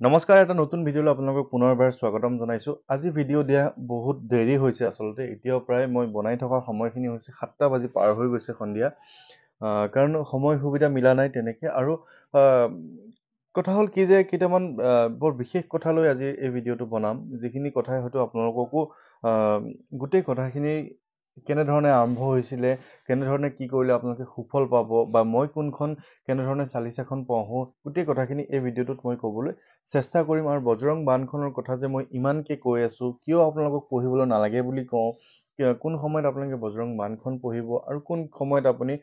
নমস্কাৰ এটা নতুন ভিডিঅ'লৈ আপোনালোকক পুনৰবাৰ স্বাগতম জনাইছোঁ। আজি ভিডিঅ' দিয়া বহুত দেৰি হৈছে আচলতে। এতিয়াও প্ৰায় মই বনাই থকা সময়খিনি হৈছে 7টা বাজি পাৰ হৈ গৈছে সন্ধিয়া। কাৰণ সময় সুবিধা মিলা নাই তেনেকে আৰু কথা হ'ল কি যে কেইটামান বৰ বিশেষ কথা লৈ আজি এই ভিডিঅ'টো বনাম। যিখিনি কথাই হয়তো আপোনালোককো গোটেই কথাখিনি কেনেধৰণে আৰম্ভ হৈছিলে, কেনেধৰণে কি কৰিলে আপোনালোকে সুফল পাব বা মই কোনখন কেনেধৰণে চালিচাখন পঢ়োঁ, গোটেই কথাখিনি এই ভিডিঅ'টোত মই ক'বলৈ চেষ্টা কৰিম। আৰু বজৰং বান্ধখনৰ কথা যে মই ইমানকে কৈ আছোঁ, কিয় আপোনালোকক পঢ়িবলৈ নালাগে বুলি কওঁ, কোন সময়ত আপোনালোকে বজৰং বান্ধখন পঢ়িব আৰু কোন সময়ত আপুনি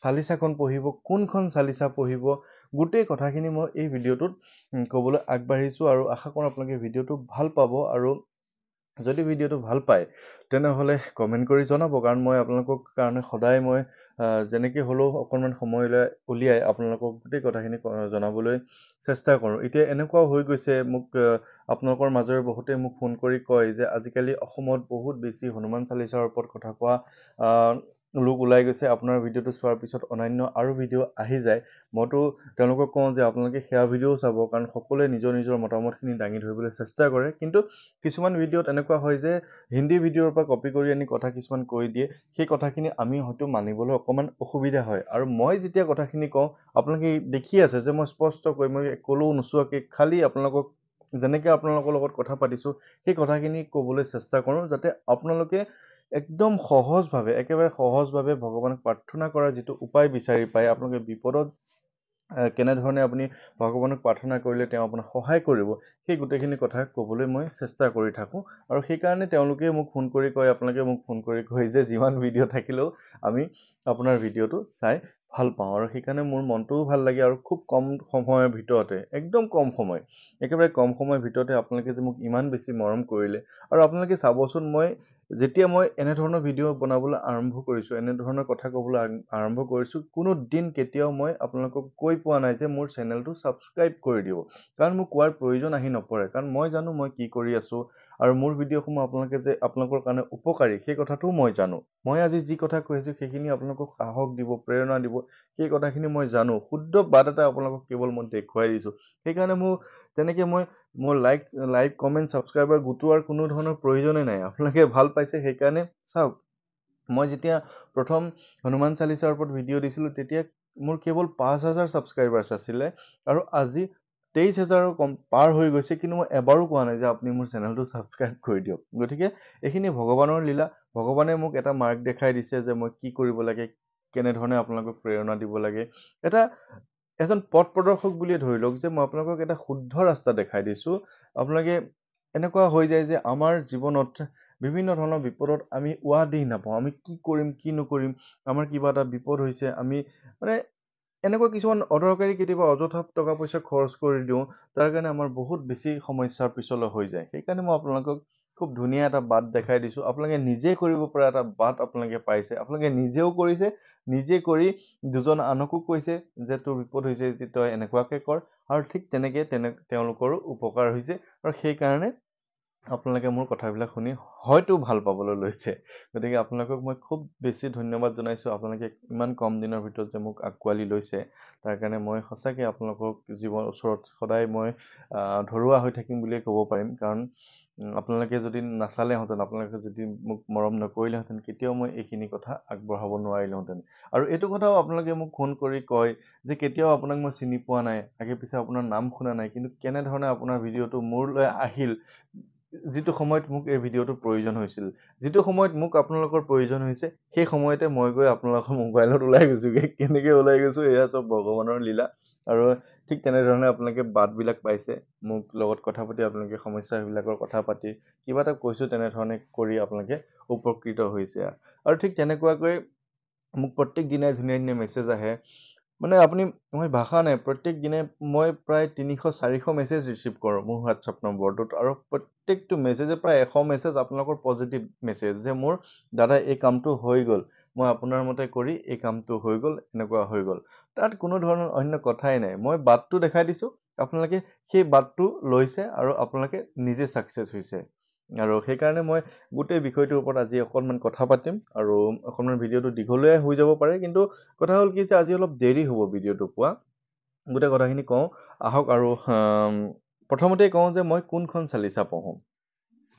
চালিচাখন পঢ়িব, কোনখন চালিচা পঢ়িব, গোটেই কথাখিনি মই এই ভিডিঅ'টোত ক'বলৈ আগবাঢ়িছোঁ আৰু আশা কৰোঁ আপোনালোকে ভিডিঅ'টো ভাল পাব। আৰু যদি ভিডিঅ'টো ভাল পায় তেনেহ'লে কমেণ্ট কৰি জনাব, কাৰণ মই আপোনালোকৰ কাৰণে সদায় মই যেনেকৈ হ'লেও অকণমান সময় উলিয়াই আপোনালোকক গোটেই কথাখিনি জনাবলৈ চেষ্টা কৰোঁ। এতিয়া এনেকুৱাও হৈ গৈছে, মোক আপোনালোকৰ মাজৰে বহুতে মোক ফোন কৰি কয় যে আজিকালি অসমত বহুত বেছি হনুমান চালিচাৰ ওপৰত কথা কোৱা লোক ওলাই গৈছে। আপোনাৰ ভিডিঅ'টো চোৱাৰ পিছত অন্যান্য আৰু ভিডিঅ' আহি যায়। মইতো তেওঁলোকক কওঁ যে আপোনালোকে সেয়া ভিডিঅ'ও চাব, কাৰণ সকলোৱে নিজৰ নিজৰ মতামতখিনি দাঙি ধৰিবলৈ চেষ্টা কৰে। কিন্তু কিছুমান ভিডিঅ'ত এনেকুৱা হয় যে হিন্দী ভিডিঅ'ৰ পৰা কপি কৰি আনি কথা কিছুমান কৈ দিয়ে, সেই কথাখিনি আমি হয়তো মানিবলৈ অকণমান অসুবিধা হয়। আৰু মই যেতিয়া কথাখিনি কওঁ আপোনালোকে দেখি আছে যে মই স্পষ্টকৈ মই ক'লেও নোচোৱাকৈ খালি আপোনালোকক যেনেকৈ আপোনালোকৰ লগত কথা পাতিছোঁ সেই কথাখিনি ক'বলৈ চেষ্টা কৰোঁ, যাতে আপোনালোকে একদম সহজভাৱে, একেবাৰে সহজভাৱে ভগৱানক প্ৰাৰ্থনা কৰাৰ যিটো উপায় বিচাৰি পায়, আপোনালোকে বিপদত কেনেধৰণে আপুনি ভগৱানক প্ৰাৰ্থনা কৰিলে তেওঁ আপোনাক সহায় কৰিব, সেই গোটেইখিনি কথা ক'বলৈ মই চেষ্টা কৰি থাকোঁ। আৰু সেইকাৰণে তেওঁলোকে মোক ফোন কৰি কয়, আপোনালোকে মোক ফোন কৰি কয় যে যিমান ভিডিঅ' থাকিলেও আমি আপোনাৰ ভিডিঅ'টো চাই ভাল পাওঁ। আৰু সেইকাৰণে মোৰ মনটোও ভাল লাগে আৰু খুব কম সময়ৰ ভিতৰতে, একদম কম সময়, একেবাৰে কম সময়ৰ ভিতৰতে আপোনালোকে যে মোক ইমান বেছি মৰম কৰিলে। আৰু আপোনালোকে চাবচোন, যেতিয়া মই এনেধৰণৰ ভিডিঅ' বনাবলৈ আৰম্ভ কৰিছোঁ, এনেধৰণৰ কথা ক'বলৈ আৰম্ভ কৰিছোঁ, কোনো দিন কেতিয়াও মই আপোনালোকক কৈ পোৱা নাই যে মোৰ চেনেলটো ছাবস্ক্ৰাইব কৰি দিব, কাৰণ মোক কোৱাৰ প্ৰয়োজন আহি নপৰে। কাৰণ মই জানো মই কি কৰি আছোঁ আৰু মোৰ ভিডিঅ'সমূহ আপোনালোকৰ কাৰণে উপকাৰী সেই কথাটোও মই জানো। মই আজি যি কথা কৈ আছোঁ সেইখিনি আপোনালোকক সাহস দিব, প্ৰেৰণা দিব, সেই কথাখিনি মই জানো। শুদ্ধ বাট এটা আপোনালোকক কেৱল মই দেখুৱাই দিছোঁ। সেইকাৰণে তেনেকৈ মোৰ লাইক কমেণ্ট ছাবস্ক্ৰাইবাৰ গোটোৱাৰ কোনো ধৰণৰ প্ৰয়োজনেই নাই। আপোনালোকে ভাল পাইছে সেইকাৰণে চাওক। মই যেতিয়া প্ৰথম হনুমান চালিচাৰ ওপৰত ভিডিঅ' দিছিলোঁ তেতিয়া মোৰ কেৱল 5,000 ছাবস্ক্ৰাইবাৰ্ছ আছিলে, আৰু আজি 23,000 পাৰ হৈ গৈছে, কিন্তু মই এবাৰো কোৱা নাই যে আপুনি মোৰ চেনেলটো ছাবস্ক্ৰাইব কৰি দিয়ক। গতিকে এইখিনি ভগৱানৰ লীলা। ভগৱানে মোক এটা মাৰ্গ দেখাই দিছে যে মই কি কৰিব লাগে, কেনেধৰণে আপোনালোকক প্ৰেৰণা দিব লাগে। এজন পথ প্ৰদৰ্শক বুলিয়ে ধৰি লওক যে মই আপোনালোকক এটা শুদ্ধ ৰাস্তা দেখাই দিছোঁ। আপোনালোকে এনেকুৱা হৈ যায় যে আমাৰ জীৱনত বিভিন্ন ধৰণৰ বিপদত আমি দিশ নাপাওঁ, আমি কি কৰিম কি নকৰিম, আমাৰ কিবা এটা বিপদ হৈছে, আমি এনেকুৱা কিছুমান অদৰকাৰী কেতিয়াবা অযথা টকা পইচা খৰচ কৰি দিওঁ, তাৰ কাৰণে আমাৰ বহুত বেছি সমস্যাৰ পিছলৈ হৈ যায়। সেইকাৰণে মই আপোনালোকক খুব ধুনীয়া এটা বাট দেখাই দিছোঁ। আপোনালোকে নিজে কৰিব পৰা এটা বাট আপোনালোকে পাইছে। আপোনালোকে নিজেও কৰিছে, নিজে কৰি দুজন আনকো কৈছে যে তোৰ বিপদ হৈছে যে তই এনেকুৱাকৈ কৰ, আৰু ঠিক তেনেকৈ তেওঁলোকৰো উপকাৰ হৈছে। আৰু সেইকাৰণে আপোনালোকে মোৰ কথাবিলাক শুনি হয়তো ভাল পাবলৈ লৈছে। গতিকে আপোনালোকক মই খুব বেছি ধন্যবাদ জনাইছোঁ। আপোনালোকে ইমান কম দিনৰ ভিতৰত যে মোক আঁকোৱালি লৈছে, তাৰ কাৰণে মই সঁচাকৈ আপোনালোকক ওচৰত সদায় মই ধৰুৱা হৈ থাকিম বুলিয়ে ক'ব পাৰিম। কাৰণ আপোনালোকে যদি নাচালেহেঁতেন, আপোনালোকে যদি মোক মৰম নকৰিলেহেঁতেন, কেতিয়াও মই এইখিনি কথা আগবঢ়াব নোৱাৰিলোহেঁতেন। আৰু এইটো কথাও আপোনালোকে মোক ফোন কৰি কয় যে কেতিয়াও আপোনাক মই চিনি পোৱা নাই, আগে পিছে আপোনাৰ নাম শুনা নাই, কিন্তু কেনেধৰণে আপোনাৰ ভিডিঅ'টো মোৰলৈ আহিল, যিটো সময়ত মোক এই ভিডিঅ'টোৰ প্ৰয়োজন হৈছিল, যিটো সময়ত মোক আপোনালোকৰ প্ৰয়োজন হৈছে, সেই সময়তে মই গৈ আপোনালোকৰ মোবাইলত ওলাই গৈছোঁগৈ। কেনেকৈ ওলাই গৈছোঁ এয়া চব ভগৱানৰ লীলা। আৰু ঠিক তেনেধৰণে আপোনালোকে বাটবিলাক পাইছে, মোক লগত কথা পাতি, আপোনালোকে সমস্যাবিলাকৰ কথা পাতি কিবা এটা কৈছোঁ তেনেধৰণে কৰি আপোনালোকে উপকৃত হৈছে। আৰু ঠিক তেনেকুৱাকৈ মোক প্ৰত্যেক দিনাই ধুনীয়া ধুনীয়া মেছেজ আহে। মই ভাষা নাই, প্ৰত্যেক দিনাই মই প্ৰায় 300-400 মেছেজ ৰিচিভ কৰোঁ মোৰ হোৱাটছআপ নম্বৰটোত। আৰু প্ৰত্যেকটো মেছেজে প্ৰায় 100 মেছেজ আপোনালোকৰ পজিটিভ মেছেজ যে মোৰ দাদা এই কামটো হৈ গ'ল, মই আপোনাৰ মতে কৰি এই কামটো হৈ গ'ল, এনেকুৱা হৈ গ'ল। তাত কোনো ধৰণৰ অন্য কথাই নাই। মই বাটটো দেখাই দিছোঁ, আপোনালোকে সেই বাটটো লৈছে আৰু আপোনালোকে নিজে ছাকচেছ হৈছে। আৰু সেইকাৰণে মই গোটেই বিষয়টোৰ ওপৰত আজি অকণমান কথা পাতিম, আৰু অকণমান ভিডিঅ'টো দীঘলীয়া হৈ যাব পাৰে, কিন্তু কথা হ'ল কি যে আজি অলপ দেৰি হ'ব ভিডিঅ'টো পোৱা। গোটেই কথাখিনি কওঁ আহক আৰু প্ৰথমতে কওঁ যে মই কোনখন চালিচা পঢ়ো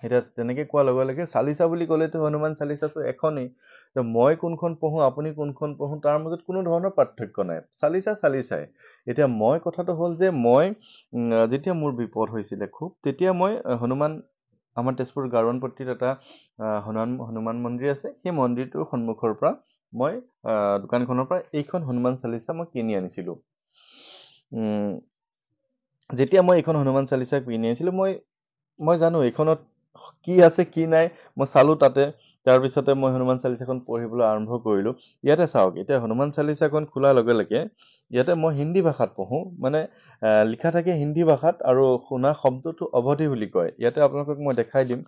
এটা তেনেকে কোৱাৰ লগে লগে চালিচা বুলি ক'লেতো হনুমান চালিচাটো এখনেই তো মই কোনখন পঢ়ো আপুনি কোনখন পঢ়ো তাৰ মাজত কোনো ধৰণৰ পাৰ্থক্য নাই চালিচাই এতিয়া মই কথাটো হ'ল যে মই যেতিয়া মোৰ বিপদ হৈছিলে খুব তেতিয়া মই হনুমান আমাৰ তেজপুৰ গাৰোৱানপট্টিত এটা হনুমান মন্দিৰ আছে সেই মন্দিৰটোৰ সন্মুখৰ পৰা মই দোকানখনৰ পৰা এইখন হনুমান চালিচা মই কিনি আনিছিলোঁ যেতিয়া মই এইখন হনুমান চালিচা কিনি আনিছিলোঁ মই জানো এইখনত কি আছে কি নাই মই চালো তাতে তাৰপিছতে মই হনুমান চালিচাখন পঢ়িবলৈ আৰম্ভ কৰিলোঁ ইয়াতে চাওক এতিয়া হনুমান চালিচাখন খোলাৰ লগে লগে ইয়াতে মই হিন্দী ভাষাত পঢ়ো মানে লিখা থাকে হিন্দী ভাষাত আৰু শুনা শব্দটো অৱধি বুলি কয় ইয়াতে আপোনালোকক মই দেখাই দিম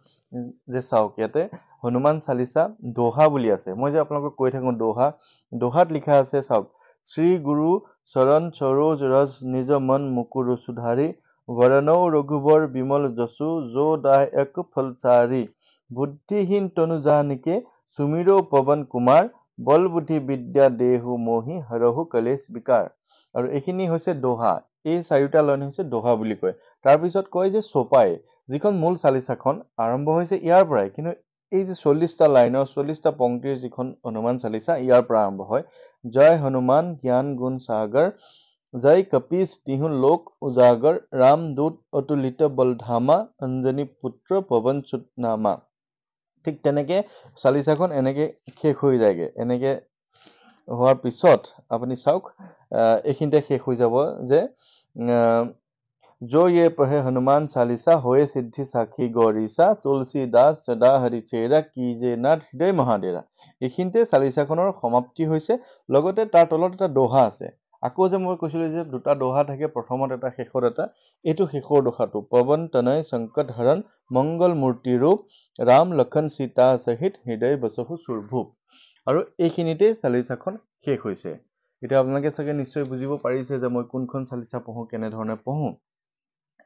যে চাওক ইয়াতে হনুমান চালিচা দোহা বুলি আছে মই যে আপোনালোকক কৈ থাকোঁ দোহাত লিখা আছে চাওক শ্ৰী গুৰু চৰণ সৰোজ ৰজ নিজ মন মুকুৰ সুধাৰি वरणौ रघुवर विमल जसु जो दाह एक फलचारी बुद्धिहीन तनु जानिके सुमिरो पवन कुमार बल बुद्धि विद्या देहु मोहि हरहु कलेश विकार আৰু এইখিনি হৈছে দোহা এই চাৰিটা লাইন হৈছে দোহা বুলি কয় তাৰ পিছত কয় যে সোপাই যিখন মূল চালিচাখন আৰম্ভ হৈছে ইয়াৰ পৰাই কিন্তু এই যে 40টা লাইনৰ 40টা পংক্তিৰ যিখন হনুমান চালিচা ইয়াৰ পৰা আৰম্ভ হয় জয় হনুমান জ্ঞান গুণ সাগৰ जय कपीस तिहु लोक उजागर रामदूत अतुलित बलधामा अंजनी पुत्र पवन सुतनामा ঠিক তেনেকে চালিচাখন এনেকে শেষ হৈ যায়গে এনেকে হোৱাৰ পিছত আপুনি চাওক এইখিনিতে শেষ হৈ যাব যে जो ये पढ़े हनुमान चालीसा होए सिद्धि साखी गौरीसा तुलसीदास सदा हरि चेरा कीजे नाथ हृदय महाडेरा এইখিনিতে চালিচাখনৰ সমাপ্তি হৈছে লগতে তাৰ তলত এটা দোহা আছে আকৌ যে মই কৈছিলোঁ যে দুটা দোহা থাকে প্ৰথমত এটা শেষত এটা এইটো শেষৰ দোহাটো পৱন তনয় সংকট হৰণ মংগল মূৰ্তি ৰূপ ৰাম লক্ষণ সীতা সহিত হৃদয় বসহু সুৰভূপ আৰু এইখিনিতে চালিচাখন শেষ হৈছে এতিয়া আপোনালোকে চাগে নিশ্চয় বুজিব পাৰিছে যে মই কোনখন চালিচা পঢ়ো কেনেধৰণে পঢ়ো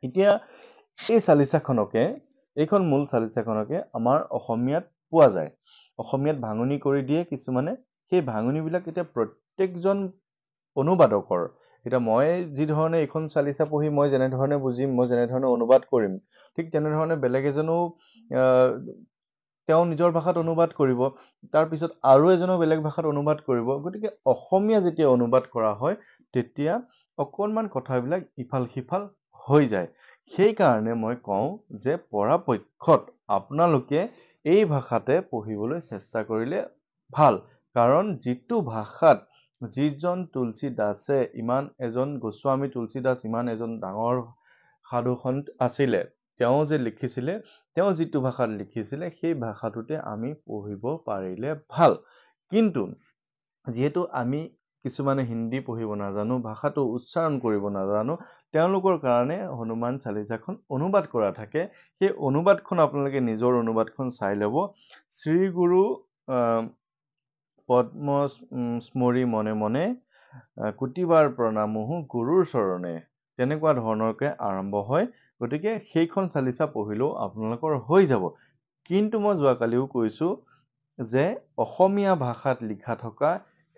এতিয়া এই চালিচাখনকে এইখন মূল চালিচাখনকে আমাৰ অসমীয়াত পোৱা যায় অসমীয়াত ভাঙনি কৰি দিয়ে কিছুমানে সেই ভাঙনিবিলাক এতিয়া প্ৰত্যেকজন অনুবাদকৰ এটা মই যি ধৰণে এইখন চালিচা পঢ়ি মই যেনে ধৰণে বুজিম মই যেনে ধৰণে অনুবাদ কৰিম ঠিক তেনে ধৰণে বেলেগ এজনো তেওঁ নিজৰ ভাষাত অনুবাদ কৰিব তাৰ পিছত আৰু এজনো বেলেগ ভাষাত অনুবাদ কৰিব গতিকে অসমীয়া যেতিয়া অনুবাদ কৰা হয় তেতিয়া অকণমান কথাবিলাক ইফাল সিফাল হৈ যায় সেই কাৰণে মই কওঁ যে পৰাপক্ষত আপোনালোকে এই ভাষাতে পঢ়িবলৈ চেষ্টা কৰিলে ভাল কাৰণ যিটো ভাষাত যিজন তুলসী দাসে ইমান এজন গোস্বামী তুলসী দাস ইমান এজন ডাঙৰ সাধু সন্ত আছিলে তেওঁ যে লিখিছিলে তেওঁ যিটো ভাষাত লিখিছিলে সেই ভাষাটোতে আমি পঢ়িব পাৰিলে ভাল কিন্তু যেহেতু আমি কিছুমানে হিন্দী পঢ়িব নাজানো ভাষাটো উচ্চাৰণ কৰিব নাজানো তেওঁলোকৰ কাৰণে হনুমান চালিচাখন অনুবাদ কৰা থাকে সেই অনুবাদখন আপোনালোকে নিজৰ অনুবাদখন চাই ল'ব শ্ৰী গুৰু পদ্ম স্মৰি মনে মনে কোটিবাৰ প্ৰণামহু গুৰুৰ চৰণে তেনেকুৱা ধৰণৰকে আৰম্ভ হয় গতিকে সেইখন চালিচা পঢ়িলেও আপোনালোকৰ হৈ যাব কিন্তু মই যোৱাকালিও কৈছোঁ যে অসমীয়া ভাষাত লিখা থকা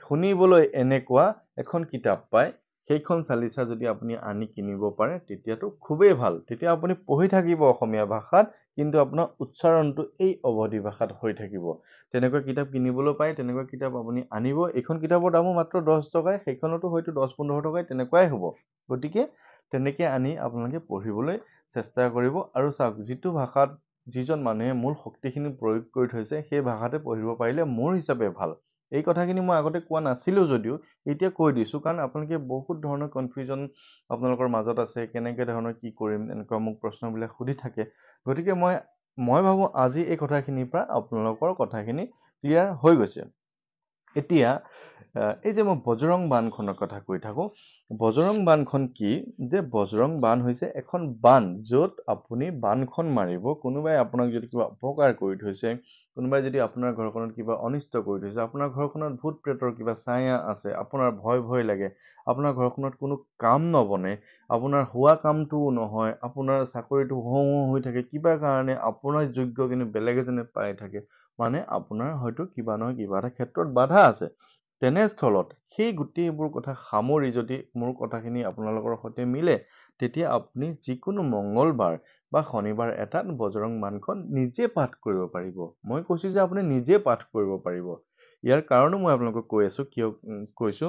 শুনিবলৈ এনেকুৱা এখন কিতাপ পায় সেইখন চালিচা যদি আপুনি আনি কিনিব পাৰে তেতিয়াতো খুবেই ভাল তেতিয়া আপুনি পঢ়ি থাকিব অসমীয়া ভাষাত কিন্তু আপোনাৰ উচ্চাৰণটো এই অৱধি ভাষাত হৈ থাকিব তেনেকুৱা কিতাপ কিনিবলৈ পায় তেনেকুৱা কিতাপ আপুনি আনিব এইখন কিতাপৰ দামো মাত্ৰ 10 টকাই সেইখনতো হয়তো 10-15 টকাই তেনেকুৱাই হ'ব গতিকে তেনেকৈ আনি আপোনালোকে পঢ়িবলৈ চেষ্টা কৰিব আৰু চাওক যিটো ভাষাত যিজন মানুহে মূল শক্তিখিনি প্ৰয়োগ কৰি থৈছে সেই ভাষাতে পঢ়িব পাৰিলে মোৰ হিচাপে ভাল এই কথাখিনি মই আগতে কোৱা নাছিলোঁ যদিও এতিয়া কৈ দিছোঁ কাৰণ আপোনালোকে বহুত ধৰণৰ কনফিউজন আপোনালোকৰ মাজত আছে কেনেকৈ ধৰণৰ কি কৰিম এনেকুৱা মোক প্ৰশ্নবিলাক সুধি থাকে গতিকে মই ভাবোঁ আজি এই কথাখিনিৰ পৰা আপোনালোকৰ কথাখিনি ক্লিয়াৰ হৈ গৈছে এতিয়া এই যে মই বজৰং বাণখনৰ কথা কৈ থাকোঁ বজৰং বাণখন কি যে বজৰং বাণ হৈছে এখন বাণ য'ত আপুনি বাণখন মাৰিব কোনোবাই আপোনাক যদি কিবা অপকাৰ কৰি থৈছে কোনোবাই যদি আপোনাৰ ঘৰখনত কিবা অনিষ্ট কৰি থৈছে আপোনাৰ ঘৰখনত ভূত প্ৰেতৰ কিবা ছায়া আছে আপোনাৰ ভয় লাগে আপোনাৰ ঘৰখনত কোনো কাম নবনে আপোনাৰ হোৱা কামটোও নহয় আপোনাৰ চাকৰিটো হওঁ হৈ থাকে কিবা কাৰণে আপোনাৰ যোগ্য কিন্তু বেলেগ এজনে পাই থাকে মানে আপোনাৰ হয়তো কিবা নহয় কিবা এটা ক্ষেত্ৰত বাধা আছে তেনেস্থলত সেই গোটেইবোৰ কথা সামৰি যদি মোৰ কথাখিনি আপোনালোকৰ সৈতে মিলে তেতিয়া আপুনি যিকোনো মঙ্গলবাৰ বা শনিবাৰ এটাত বজৰং বাণখন নিজে পাঠ কৰিব পাৰিব। মই কৈছো যে আপুনি নিজে পাঠ কৰিব পাৰিব। ইয়াৰ কাৰণো মই আপোনালোকক কৈ আছো, কিয় কৈছো।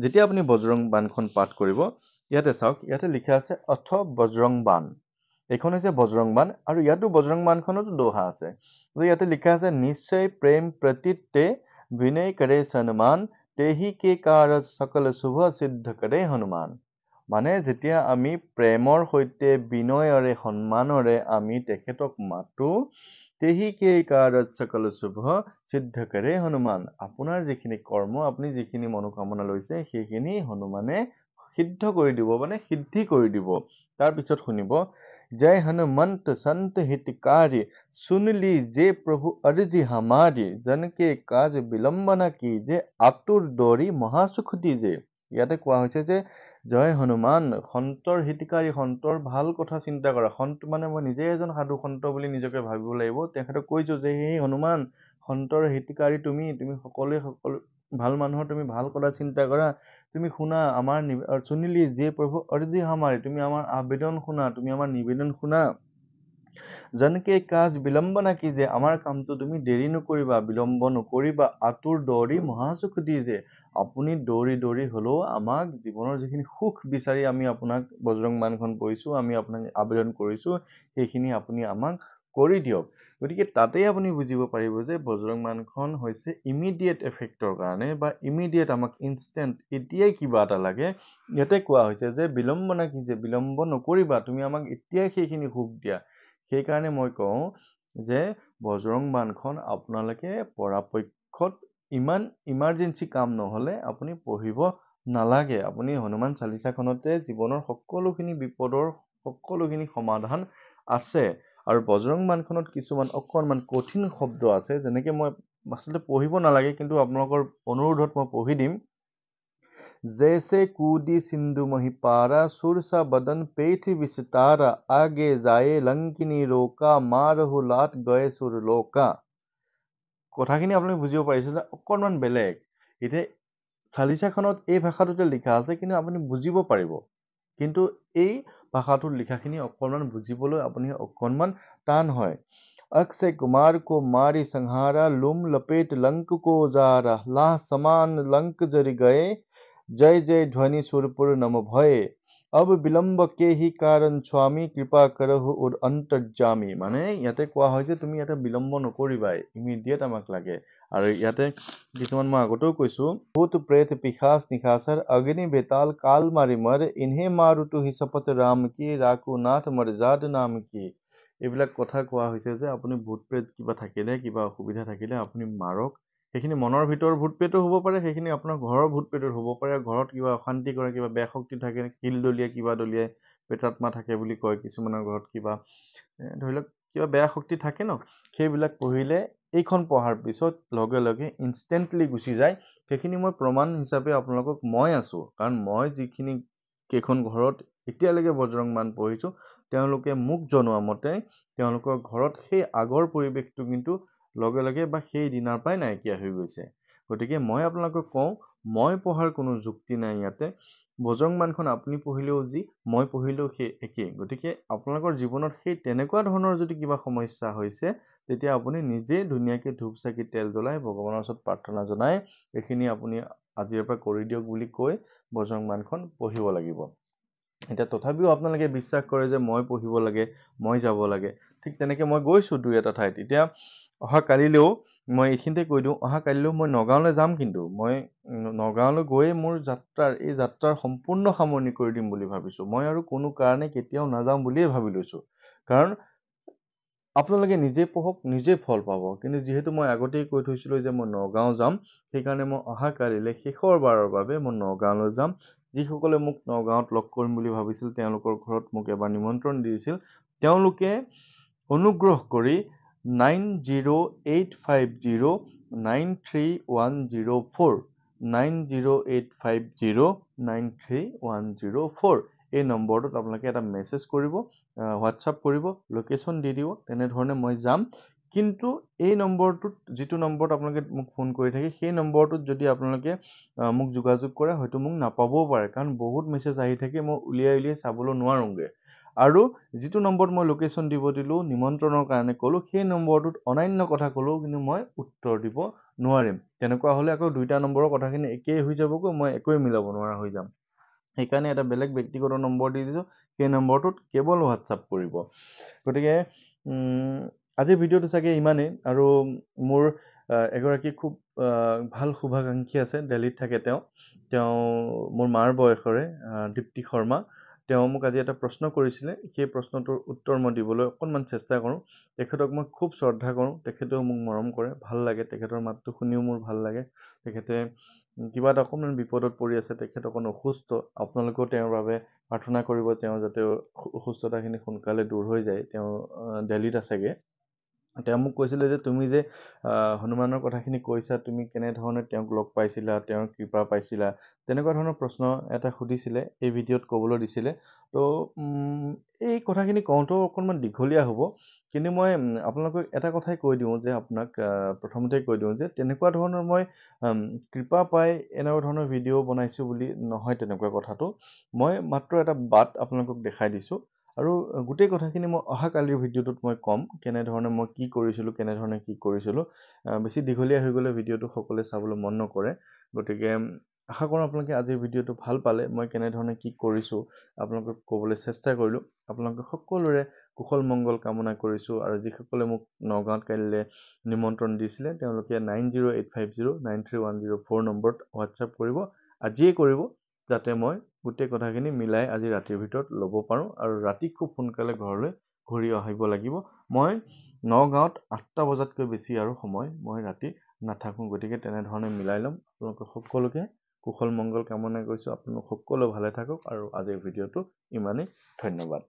যেতিয়া আপুনি বজৰং বাণখন পাঠ কৰিব, ইয়াতে চাওক, ইয়াতে লিখা আছে অথ বজৰং বাণ। এইখন হৈছে বজৰং বাণ, আৰু ইয়াতো বজৰং বাণখনতো দোহা আছে। ইয়াতে লিখা আছে নিশ্চয় প্ৰেম প্ৰতীতে विनय करे सन्मान तेहि के कारज सकल शुभ सिद्ध करे हनुमान। মানে যেতিয়া আমি প্ৰেমৰ সৈতে বিনয়ৰে সন্মানৰে আমি তেখেতক মাতো, তেহি কে কাৰজ সকল শুভ সিদ্ধ কৰে হনুমান। আপোনাৰ যিখিনি কৰ্ম, আপুনি যিখিনি মনোকামনা লৈছে সেইখিনি হনুমানে সিদ্ধ কৰি দিব, মানে সিদ্ধি কৰি দিব। তাৰ পিছত শুনিব, जय हनुमंत संत हितकारी सुन लीजे प्रभु अर्जी हमारी जन के काज विलंबना की जे आतुर दौरी महासुख दीजे। ইয়াতে কোৱা হৈছে যে জয় হনুমান, সন্তৰ হিতকাৰী, সন্তৰ ভাল কথা চিন্তা কৰা। সন্ত মানে মই নিজে এজন সাধু সন্ত বুলি নিজকে ভাবিব লাগিব। তেখেতক কৈছো যে হে হনুমান, সন্তৰ হিতকাৰী তুমি সকলো ভাল মানুহৰ তুমি ভাল কথা চিন্তা কৰা। তুমি শুনা আমাৰ শুনিলি যে প্ৰভু অৰ্জি হামাৰি, তুমি আমাৰ আবেদন শুনা, তুমি আমাৰ নিবেদন শুনা। জনকে কাজ বিলম্বনা কি যে, আমাৰ কামটো তুমি দেৰি নকৰিবা, বিলম্ব নকৰিবা। আতুৰ দৌৰি মহাসুখ দি যে, আপুনি দৌৰি দৌৰি হলেও আমাক জীৱনৰ যিখিনি সুখ বিচাৰি আমি আপোনাক বজৰং বাণখন পঢ়িছো, আমি আপোনাক আবেদন কৰিছো, সেইখিনি আপুনি আমাক কৰি দিয়ক। গতিকে তাতেই আপুনি বুজিব পাৰিব যে বজৰং বাণখন হৈছে ইমিডিয়েট এফেক্টৰ কাৰণে, বা ইমিডিয়েট আমাক ইনষ্টেণ্ট এতিয়াই কিবা এটা লাগে। ইয়াতে কোৱা হৈছে যে বিলম্বনা কি যে, বিলম্ব নকৰিবা, তুমি আমাক এতিয়াই সেইখিনি সুখ দিয়া। সেইকাৰণে মই কওঁ যে বজৰং বাণখন আপোনালোকে পৰাপক্ষত ইমান ইমাৰ্জেঞ্চি কাম নহলে আপুনি পঢ়িব নালাগে। আপুনি হনুমান চালিচাখনতে জীৱনৰ সকলোখিনি বিপদৰ সকলোখিনি সমাধান আছে। আৰু বজৰং বাণখনত কিছুমান অকণমান কঠিন শব্দ আছে, যেনেকে মই আচলতে পঢ়িব নালাগে, কিন্তু আপোনালোকৰ অনুৰোধত মই পঢ়ি দিম। जैसे कूदी सिंधु मही पारा सुरसा बदन पेठ विस्तारा आगे जाए लंकिनी रोका मारहु लाट गए सुर लोका। কথাখিনি আপুনি বুজিব পাৰিছে যে অকণমান বেলেগ। এতিয়া চালিচাখনত এই ভাষাটোতে লিখা আছে, কিন্তু আপুনি বুজিব পাৰিব। কিন্তু এই ভাষাটোৰ লিখাখিনি অকণমান বুজিবলৈ আপুনি অকণমান টান হয়। अक्षय कुमार को मारी संहारा लुम लपेट लंक को जारा लाह समान लंक जर गए जय जय ध्वनि सुरपुर नम भय अब विलंब के ही कारण स्वामी कृपा करहु उर अंतर्जामी। মানে ইয়াতে কোৱা হৈছে তুমি ইয়াতে বিলম্ব নকৰিবা, ইমিডিয়েট আমাক লাগে। আৰু ইয়াতে কিছুমান মই আগতেও কৈছো, ভূত প্ৰেত পিশাচ নিশাচৰ অগ্নি বেতাল কাল মাৰি মৰ ইনহে মাৰু তু হি শপথ ৰাম কি ৰাকু নাথ মৰ জাদ নাম কি। এইবিলাক কথা কোৱা হৈছে যে আপুনি ভূত প্ৰেত কিবা থাকিলে, কিবা অসুবিধা থাকিলে আপুনি মাৰক। সেইখিনি মনৰ ভিতৰৰ ভূত প্ৰেতো হ'ব পাৰে, সেইখিনি আপোনাৰ ঘৰৰ ভূত প্ৰেতৰ হ'ব পাৰে। ঘৰত কিবা অশান্তি কৰে, কিবা বেয়া শক্তি থাকে, শিল দলিয়াই কিবা দলিয়াই প্ৰেতাত্মা থাকে বুলি কয় কিছুমানৰ ঘৰত, কিবা ধৰি লওক কিবা বেয়া শক্তি থাকে ন, সেইবিলাক পঢ়িলে এইখন পঢ়াৰ পিছত লগে লগে ইনষ্টেণ্টলি গুচি যায়। সেইখিনি মই প্ৰমাণ হিচাপে আপোনালোকক মই আছো, কাৰণ মই যিখিনি কেইখন ঘৰত এতিয়ালৈকে বজৰং বাণ পঢ়িছো, তেওঁলোকে মোক জনোৱা মতে তেওঁলোকৰ ঘৰত সেই আগৰ পৰিৱেশটো কিন্তু লগে লগে বা সেই দিনাৰ পৰাই নাইকিয়া হৈ গৈছে। গতিকে মই আপোনালোকক কওঁ, মই পঢ়াৰ কোনো যুক্তি নাই ইয়াতে। বজৰং বাণখন আপুনি পঢ়িলেও যি, মই পঢ়িলেও সেই একেই। গতিকে আপোনালোকৰ জীৱনত সেই তেনেকুৱা ধৰণৰ যদি কিবা সমস্যা হৈছে, তেতিয়া আপুনি নিজে ধুনীয়াকে ধূপ চাকি তেল জ্বলাই ভগৱানৰ ওচৰত প্ৰাৰ্থনা জনাই এইখিনি আপুনি আজিৰ পৰা কৰি দিয়ক বুলি কৈ বজৰং বাণখন পঢ়িব লাগিব। এতিয়া তথাপিও আপোনালোকে বিশ্বাস কৰে যে মই পঢ়িব লাগে, মই যাব লাগে। ঠিক তেনেকে মই গৈছো দুই এটা ঠাইত। এতিয়া অহা কালিলেও মই এইখিনিতে কৈ দিওঁ, অহা কালিলেও মই নগাঁৱলৈ যাম, কিন্তু মই নগাঁৱলৈ গৈয়ে মোৰ এই যাত্ৰাৰ সম্পূৰ্ণ সামৰণি কৰি দিম বুলি ভাবিছো। মই আৰু কোনো কাৰণে কেতিয়াও নাযাম বুলিয়ে ভাবি লৈছো। কাৰণ আপোনালোকে নিজে পঢ়ক, নিজে ফল পাব। কিন্তু যিহেতু মই আগতেই কৈ থৈছিলো যে মই নগাঁও যাম, সেইকাৰণে মই অহা কালিলৈ শেষৰ বাৰৰ বাবে মই নগাঁৱলৈ যাম। যিসকলে মোক নগাঁৱত লগ কৰিম বুলি ভাবিছিল, তেওঁলোকৰ ঘৰত মোক এবাৰ নিমন্ত্ৰণ দিছিল, তেওঁলোকে অনুগ্ৰহ কৰি 9085093104 9085093104 এই নম্বৰটোত আপোনালোকে এটা মেছেজ কৰিব, হোৱাটছআপ কৰিব, লোকেশ্যন দি দিব। তেনেধৰণে মই যাম। কিন্তু এই নম্বৰটোত যিটো নম্বৰত আপোনালোকে মোক ফোন কৰি থাকে সেই নম্বৰটোত যদি আপোনালোকে মোক যোগাযোগ কৰে হয়তো মোক নাপাবও পাৰে, কাৰণ বহুত মেছেজ আহি থাকে, মই উলিয়াই চাবলৈ নোৱাৰোঁগৈ। আৰু যিটো নম্বৰত মই লোকেশ্যন দিব দিলোঁ, নিমন্ত্ৰণৰ কাৰণে ক'লোঁ, সেই নম্বৰটোত অন্যান্য কথা ক'লেও কিন্তু মই উত্তৰ দিব নোৱাৰিম। তেনেকুৱা হ'লে আকৌ দুইটা নম্বৰৰ কথাখিনি একেই হৈ যাবগৈ, মই একোৱে মিলাব নোৱাৰা হৈ যাম। সেইকাৰণে এটা বেলেগ ব্যক্তিগত নম্বৰ দি দিছোঁ, সেই নম্বৰটোত কেৱল হোৱাটছআপ কৰিব। গতিকে আজিৰ ভিডিঅ'টো চাগে ইমানেই। আৰু মোৰ এগৰাকী খুব ভাল শুভাকাংক্ষী আছে, দিল্লীত থাকে তেওঁ মোৰ মাৰ বয়সৰে, দীপ্তি শৰ্মা। তেওঁ মোক আজি এটা প্ৰশ্ন কৰিছিলে, সেই প্ৰশ্নটোৰ উত্তৰ মই দিবলৈ অকণমান চেষ্টা কৰোঁ। তেখেতক মই খুব শ্ৰদ্ধা কৰোঁ, তেখেতেও মোক মৰম কৰে, ভাল লাগে, তেখেতৰ মাতটো শুনিও মোৰ ভাল লাগে। তেখেতে কিবা এটা অকণমান বিপদত পৰি আছে, তেখেত অকণ অসুস্থ, আপোনালোকেও তেওঁৰ বাবে প্ৰাৰ্থনা কৰিব, তেওঁ যাতে অসুস্থতাখিনি সোনকালে দূৰ হৈ যায়। তেওঁ দিল্লীত আছেগৈ। তেওঁ মোক কৈছিলে যে তুমি যে হনুমানৰ কথাখিনি কৈছা, তুমি কেনেধৰণে তেওঁক লগ পাইছিলা, তেওঁৰ কৃপা পাইছিলা, তেনেকুৱা ধৰণৰ প্ৰশ্ন এটা সুধিছিলে, এই ভিডিঅ'ত ক'বলৈ দিছিলে। তো এই কথাখিনি কওঁতেও অকণমান দীঘলীয়া হ'ব, কিন্তু মই আপোনালোকক এটা কথাই কৈ দিওঁ যে আপোনাক প্ৰথমতে কৈ দিওঁ যে তেনেকুৱা ধৰণৰ মই কৃপা পাই এনেকুৱা ধৰণৰ ভিডিঅ' বনাইছোঁ বুলি নহয় তেনেকুৱা কথাটো। মই মাত্ৰ এটা বাট আপোনালোকক দেখাই দিছোঁ, আৰু গোটেই কথাখিনি মই অহাকালিৰ ভিডিঅ'টোত মই ক'ম, কেনেধৰণে মই কি কৰিছিলোঁ, কেনেধৰণে কি কৰিছিলোঁ। বেছি দীঘলীয়া হৈ গ'লে ভিডিঅ'টো সকলোৱে চাবলৈ মন নকৰে। গতিকে আশা কৰোঁ আপোনালোকে আজিৰ ভিডিঅ'টো ভাল পালে। মই কেনেধৰণে কি কৰিছোঁ আপোনালোকক ক'বলৈ চেষ্টা কৰিলোঁ। আপোনালোকে সকলোৰে কুশল মংগল কামনা কৰিছোঁ। আৰু যিসকলে মোক নগাঁৱত কাইলৈ নিমন্ত্ৰণ দিছিলে তেওঁলোকে 9085093104 নম্বৰত হোৱাটছআপ কৰিব, আজিয়ে কৰিব, যাতে মই গোটেই কথাখিনি মিলাই আজি ৰাতিৰ ভিতৰত ল'ব পাৰোঁ। আৰু ৰাতি খুব সোনকালে ঘৰলৈ ঘূৰি আহিব লাগিব। মই নগাঁৱত 8টা বজাতকৈ বেছি আৰু সময় মই ৰাতি নাথাকোঁ, গতিকে তেনেধৰণে মিলাই ল'ম। আপোনালোকে সকলোকে কুশল মংগল কামনা কৰিছোঁ। আপোনালোক সকলো ভালে থাকক, আৰু আজিৰ ভিডিঅ'টো ইমানেই। ধন্যবাদ।